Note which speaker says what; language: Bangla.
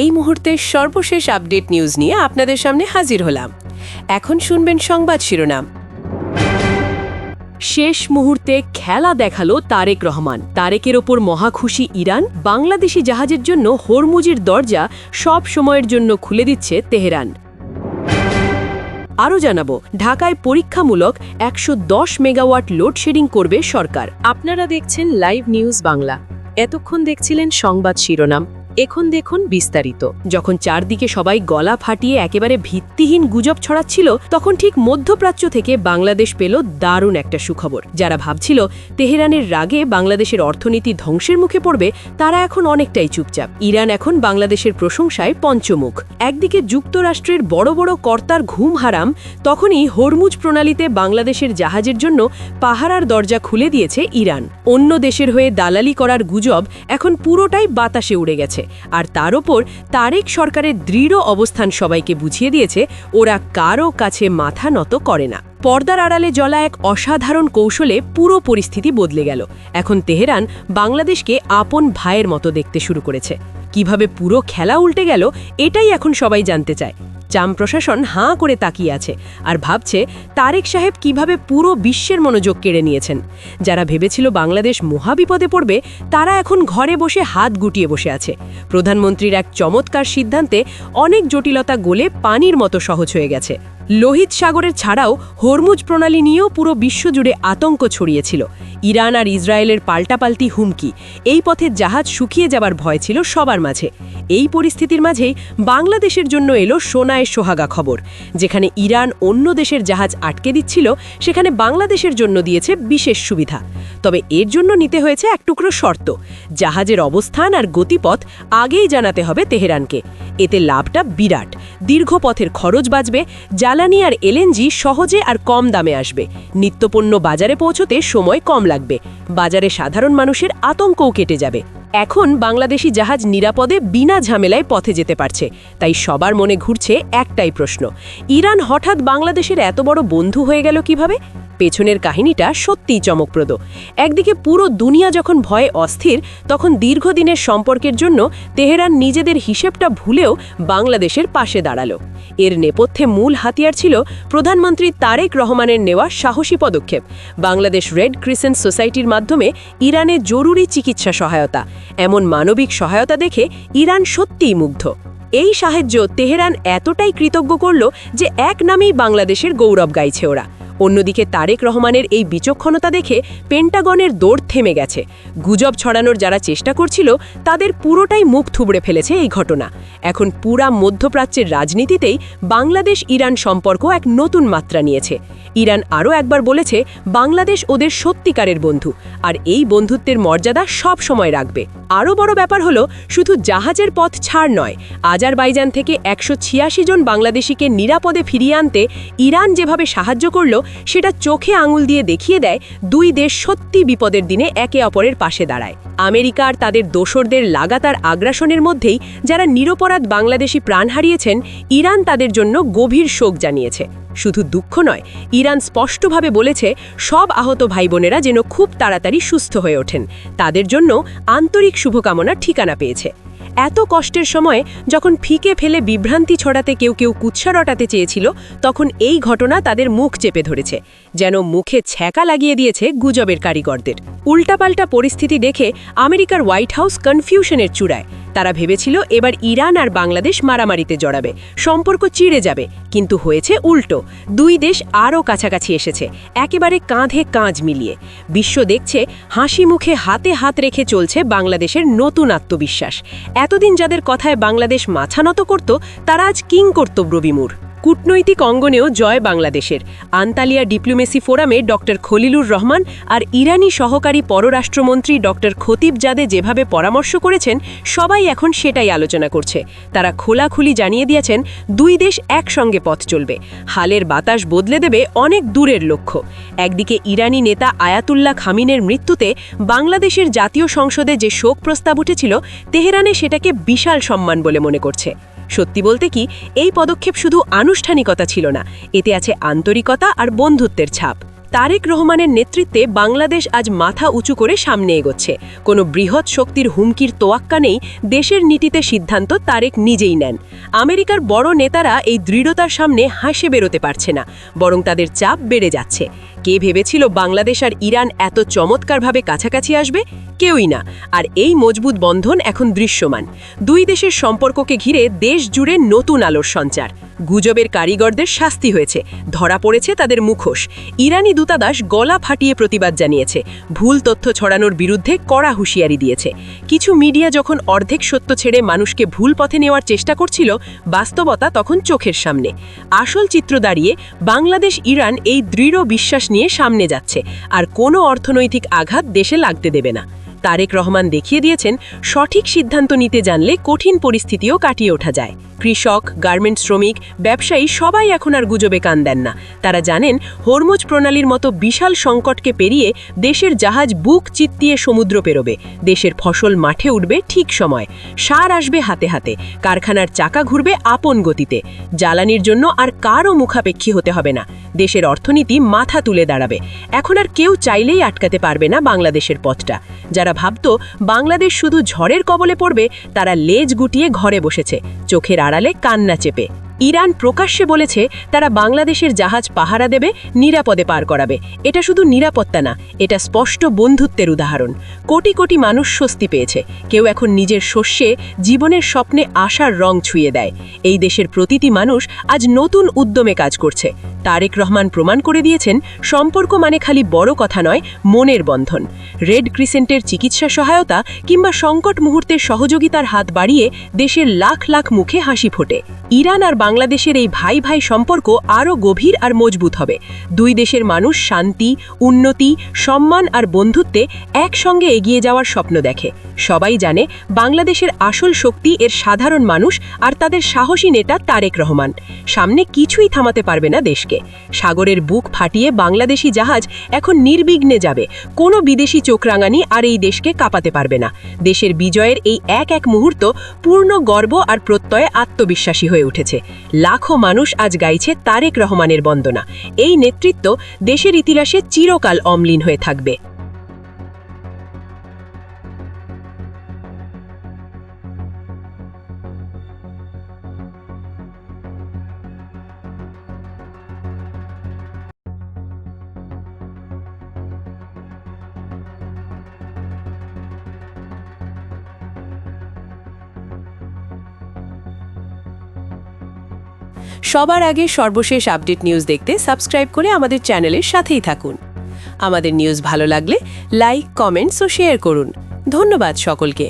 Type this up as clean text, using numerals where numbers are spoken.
Speaker 1: এই মুহূর্তের সর্বশেষ আপডেট নিউজ নিয়ে আপনাদের সামনে হাজির হলাম। এখন শুনবেন সংবাদ শিরোনাম। শেষ মুহূর্তে খেলা দেখালো তারেক রহমান। তারেকের ওপর মহাখুশি ইরান। বাংলাদেশি জাহাজের জন্য হরমুজের দরজা সব সময়ের জন্য খুলে দিচ্ছে তেহরান। আরও জানাবো, ঢাকায় পরীক্ষামূলক ১১০ মেগাওয়াট লোডশেডিং করবে সরকার। আপনারা দেখছেন লাইভ নিউজ বাংলা। এতক্ষণ দেখছিলেন সংবাদ শিরোনাম, এখন দেখুন বিস্তারিত। যখন চারদিকে সবাই গলা ফাটিয়ে একেবারে ভিত্তিহীন গুজব ছড়াচ্ছিল, তখন ঠিক মধ্যপ্রাচ্য থেকে বাংলাদেশ পেল দারুণ একটা সুখবর। যারা ভাবছিল তেহরানের রাগে বাংলাদেশের অর্থনীতি ধ্বংসের মুখে পড়বে, তারা এখন অনেকটাই চুপচাপ। ইরান এখন বাংলাদেশের প্রশংসায় পঞ্চমুখ। একদিকে যুক্তরাষ্ট্রের বড় বড় কর্তার ঘুম হারাম, তখনই হরমুজ প্রণালীতে বাংলাদেশের জাহাজের জন্য পাহারার দরজা খুলে দিয়েছে ইরান। অন্য দেশের হয়ে দালালি করার গুজব এখন পুরোটাই বাতাসে উড়ে গেছে। আর তার ওপর তারেক সরকারের দৃঢ় অবস্থান সবাইকে বুঝিয়ে দিয়েছে ওরা কারও কাছে মাথা নত করে না। পর্দার আড়ালে জ্বলা এক অসাধারণ কৌশলে পুরো পরিস্থিতি বদলে গেল। এখন তেহরান বাংলাদেশকে আপন ভাইয়ের মতো দেখতে শুরু করেছে। কিভাবে পুরো খেলা উল্টে গেল, এটাই এখন সবাই জানতে চায়। চাম প্রশাসন হাঁ করে তাকিয়ে আছে আর ভাবছে তারেক সাহেব কিভাবে পুরো বিশ্বের মনোযোগ কেড়ে নিয়েছেন। যারা ভেবেছিল বাংলাদেশ মহাবিপদে পড়বে, তারা এখন ঘরে বসে হাত গুটিয়ে বসে আছে। প্রধানমন্ত্রীর এক চমৎকার সিদ্ধান্তে অনেক জটিলতা গলে পানির মতো সহজ হয়ে গেছে। লোহিত সাগরের ছাড়াও হরমুজ প্রণালী নিয়েও পুরো বিশ্বজুড়ে আতঙ্ক ছড়িয়েছিল। ইরান আর ইসরায়েলের পাল্টাপাল্টি হুমকি, এই পথে জাহাজ শুকিয়ে যাবার ভয় ছিল সবার মাঝে। এই পরিস্থিতির মাঝেই বাংলাদেশের জন্য এলো সোনায় সোহাগা খবর। যেখানে ইরান অন্য দেশের জাহাজ আটকে দিচ্ছিল, সেখানে বাংলাদেশের জন্য দিয়েছে বিশেষ সুবিধা। তবে এর জন্য নিতে হয়েছে এক টুকরো শর্ত। জাহাজের অবস্থান আর গতিপথ আগেই জানাতে হবে তেহরানকে। এতে লাভটা বিরাট। দীর্ঘ পথের খরচ বাঁচবে, জ্বালানি আর এলএনজি সহজে আর কম দামে আসবে। নিত্যপণ্য বাজারে পৌঁছতে সময় কম লাগবে। বাজারে সাধারণ মানুষের আতঙ্কও কেটে যাবে। এখন বাংলাদেশি জাহাজ নিরাপদে বিনা ঝামেলায় পথে যেতে পারছে। তাই সবার মনে ঘুরছে একটাই প্রশ্ন, ইরান হঠাৎ বাংলাদেশের এত বড় বন্ধু হয়ে গেল কিভাবে? পেছনের কাহিনীটা সত্যিই চমকপ্রদ। একদিকে পুরো দুনিয়া যখন ভয়ে অস্থির, তখন দীর্ঘদিনের সম্পর্কের জন্য তেহরান নিজেদের হিসেবটা ভুলেও বাংলাদেশের পাশে দাঁড়ালো। এর নেপথ্যে মূল হাতিয়ার ছিল প্রধানমন্ত্রী তারেক রহমানের নেওয়া সাহসী পদক্ষেপ। বাংলাদেশ রেড ক্রিসেন্ট সোসাইটির মাধ্যমে ইরানে জরুরি চিকিৎসা সহায়তা। এমন মানবিক সহায়তা দেখে ইরান সত্যিই মুগ্ধ। এই সাহায্য তেহরান এতটাই কৃতজ্ঞ করল যে এক নামেই বাংলাদেশের গৌরব গাইছে ওরা। অন্যদিকে তারেক রহমানের এই বিচক্ষণতা দেখে পেন্টাগনের দৌড় থেমে গেছে। গুজব ছড়ানোর যারা চেষ্টা করছিল, তাদের পুরোটাই মুখ থুবড়ে ফেলেছে এই ঘটনা। এখন পুরা মধ্যপ্রাচ্যের রাজনীতিতেই বাংলাদেশ ইরান সম্পর্ক এক নতুন মাত্রা নিয়েছে। ইরান আরও একবার বলেছে বাংলাদেশ ওদের সত্যিকারের বন্ধু, আর এই বন্ধুত্বের মর্যাদা সব সময় রাখবে। আরও বড় ব্যাপার হলো, শুধু জাহাজের পথ ছাড় নয়, আজারবাইজান থেকে ১৮৬ জন বাংলাদেশিকে নিরাপদে ফিরিয়ে আনতে ইরান যেভাবে সাহায্য করল, সেটা চোখে আঙুল দিয়ে দেখিয়ে দেয় দুই দেশ সত্যি বিপদের দিনে একে অপরের পাশে দাঁড়ায়। আমেরিকা আর তাদের দোসরদের লাগাতার আগ্রাসনের মধ্যেই যারা নিরপরাধ বাংলাদেশি প্রাণ হারিয়েছেন, ইরান তাদের জন্য গভীর শোক জানিয়েছে। শুধু দুঃখ নয়, ইরান স্পষ্টভাবে বলেছে সব আহত ভাইবোনেরা যেন খুব তাড়াতাড়ি সুস্থ হয়ে ওঠেন। তাদের জন্য আন্তরিক শুভকামনার ঠিকানা পেয়েছে। এত কষ্টের সময়ে যখন ফিকে ফেলে বিভ্রান্তি ছড়াতে কেউ কুৎসা রটাতে চেয়েছিল, তখন এই ঘটনা তাদের মুখ চেপে ধরেছে, যেন মুখে ছ্যাঁকা লাগিয়ে দিয়েছে গুজবের কারিগরদের। উল্টাপাল্টা পরিস্থিতি দেখে আমেরিকার হোয়াইট হাউস কনফিউশনের চূড়ায়। তারা ভেবেছিল এবার ইরান আর বাংলাদেশ মারামারিতে জড়াবে, সম্পর্ক চিড়ে যাবে। কিন্তু হয়েছে উল্টো। দুই দেশ আরও কাছাকাছি এসেছে, একেবারে কাঁধে কাঁধ মিলিয়ে। বিশ্ব দেখছে হাসি মুখে হাতে হাত রেখে চলছে বাংলাদেশের নতুন আত্মবিশ্বাস। এতদিন যাদের কথায় বাংলাদেশ মাথা নত করত, তারা আজ কিংকর্তব্য বিমূঢ়। কূটনৈতিক অঙ্গনেও জয় বাংলাদেশের। আন্তালিয়া ডিপ্লোমেসি ফোরামে ডক্টর খলিলুর রহমান আর ইরানি সহকারী পররাষ্ট্রমন্ত্রী ডক্টর খতিবজাদে যেভাবে পরামর্শ করেছেন, সবাই এখন সেটাই আলোচনা করছে। তারা খোলাখুলি জানিয়ে দিয়েছেন দুই দেশ একসঙ্গে পথ চলবে। হালের বাতাস বদলে দেবে অনেক দূরের লক্ষ্য। একদিকে ইরানি নেতা আয়াতুল্লাহ খামিনের মৃত্যুতে বাংলাদেশের জাতীয় সংসদে যে শোক প্রস্তাব উঠেছিল, তেহরানে সেটাকে বিশাল সম্মান বলে মনে করছে। সত্যি বলতে কি, এই পদক্ষেপ শুধু আনুষ্ঠানিকতা ছিল না, এতে আছে আন্তরিকতা আর বন্ধুত্বের ছাপ। তারেক রহমানের নেতৃত্বে বাংলাদেশ আজ মাথা উঁচু করে সামনে এগোচ্ছে। কোনো বৃহৎ শক্তির হুমকির তোয়াক্কা নেই, দেশের নীতিতে সিদ্ধান্ত তারেক নিজেই নেন। আমেরিকার বড় নেতারা এই দৃঢ়তার সামনে হাসে বেরোতে পারছে না, বরং তাদের চাপ বেড়ে যাচ্ছে। কে ভেবেছিল বাংলাদেশ আর ইরান এত চমৎকারভাবে কাছাকাছি আসবে? কেউই না। আর এই মজবুত বন্ধন এখন দৃশ্যমান। দুই দেশের সম্পর্ককে ঘিরে দেশ জুড়ে নতুন আলোর সঞ্চার। গুজবের কারিগরদের শাস্তি হয়েছে, ধরা পড়েছে তাদের মুখোশ। ইরানি দূতাবাস গলা ফাটিয়ে প্রতিবাদ জানিয়েছে, ভুল তথ্য ছড়ানোর বিরুদ্ধে কড়া হুঁশিয়ারি দিয়েছে। কিছু মিডিয়া যখন অর্ধেক সত্য ছেড়ে মানুষকে ভুল পথে নেওয়ার চেষ্টা করছিল, বাস্তবতা তখন চোখের সামনে। আসল চিত্র দাঁড়িয়ে বাংলাদেশ ইরান এই দৃঢ় বিশ্বাস নিয়ে সামনে যাচ্ছে, আর কোনো অর্থনৈতিক আঘাত দেশে লাগতে দেবে না। তারেক রহমান দেখিয়ে দিয়েছেন, সঠিক সিদ্ধান্ত নিতে জানলে কঠিন পরিস্থিতিও কাটিয়ে ওঠা যায়। কৃষক, গার্মেন্টস শ্রমিক, ব্যবসায়ী সবাই এখন আর গুজবে কান দেন না। তারা জানেন, হরমুজ প্রণালীর মতো বিশাল সংকটকে পেরিয়ে দেশের জাহাজ বুক চিত্তিয়ে সমুদ্র পেরোবে, দেশের ফসল মাঠে উঠবে ঠিক সময়, সার আসবে হাতে হাতে, কারখানার চাকা ঘুরবে আপন গতিতে। জ্বালানির জন্য আর কারও মুখাপেক্ষী হতে হবে না, দেশের অর্থনীতি মাথা তুলে দাঁড়াবে। এখন আর কেউ চাইলেই আটকাতে পারবে না বাংলাদেশের পথটা। যারা ভাবত বাংলাদেশ শুধু ঝড়ের কবলে পড়বে, তারা লেজ গুটিয়ে ঘরে বসেছে, চোখের আড়ালে কান্না চেপে। ইরান প্রকাশ্যে বলেছে তারা বাংলাদেশের জাহাজ পাহারা দেবে, নিরাপদে পার করাবে। এটা শুধু নিরাপত্তা না, এটা স্পষ্ট বন্ধুত্বের উদাহরণ। কোটি কোটি মানুষ স্বস্তি পেয়েছে, কেউ এখন নিজের শস্যে, জীবনের স্বপ্নে আশার রং ছুঁয়ে দেয়। এই দেশের প্রতিটি মানুষ আজ নতুন উদ্যমে কাজ করছে। তারেক রহমান প্রমাণ করে দিয়েছেন, সম্পর্ক মানে খালি বড় কথা নয়, মনের বন্ধন। রেড ক্রিসেন্টের চিকিৎসা সহায়তা কিংবা সংকট মুহূর্তের সহযোগিতার হাত বাড়িয়ে দেশের লাখ লাখ মুখে হাসি ফোটে। ইরান আর বাংলাদেশের এই ভাই ভাই সম্পর্ক আরও গভীর আর মজবুত হবে। দুই দেশের মানুষ শান্তি, উন্নতি, সম্মান আর বন্ধুত্বে একসঙ্গে এগিয়ে যাওয়ার স্বপ্ন দেখে। সবাই জানে, বাংলাদেশের আসল শক্তি এর সাধারণ মানুষ আর তাদের সাহসী নেতা তারেক রহমান। সামনে কিছুই থামাতে পারবে না দেশকে। সাগরের বুক ফাটিয়ে বাংলাদেশি জাহাজ এখন নির্বিঘ্নে যাবে, কোনো বিদেশি চোখরাঙানি আর এই দেশকে কাঁপাতে পারবে না। দেশের বিজয়ের এই এক এক মুহূর্ত পূর্ণ গর্ব আর প্রত্যয়ে আত্মবিশ্বাসী হয়ে উঠেছে। লাখো মানুষ আজ গাইছে তারেক রহমানের বন্দনা। এই নেতৃত্ব দেশের ইতিহাসে চিরকাল অম্লীন হয়ে থাকবে। সবার আগে সর্বশেষ আপডেট নিউজ দেখতে সাবস্ক্রাইব করে আমাদের চ্যানেলের সাথেই থাকুন। আমাদের নিউজ ভালো লাগলে লাইক, কমেন্টস ও শেয়ার করুন। ধন্যবাদ সকলকে।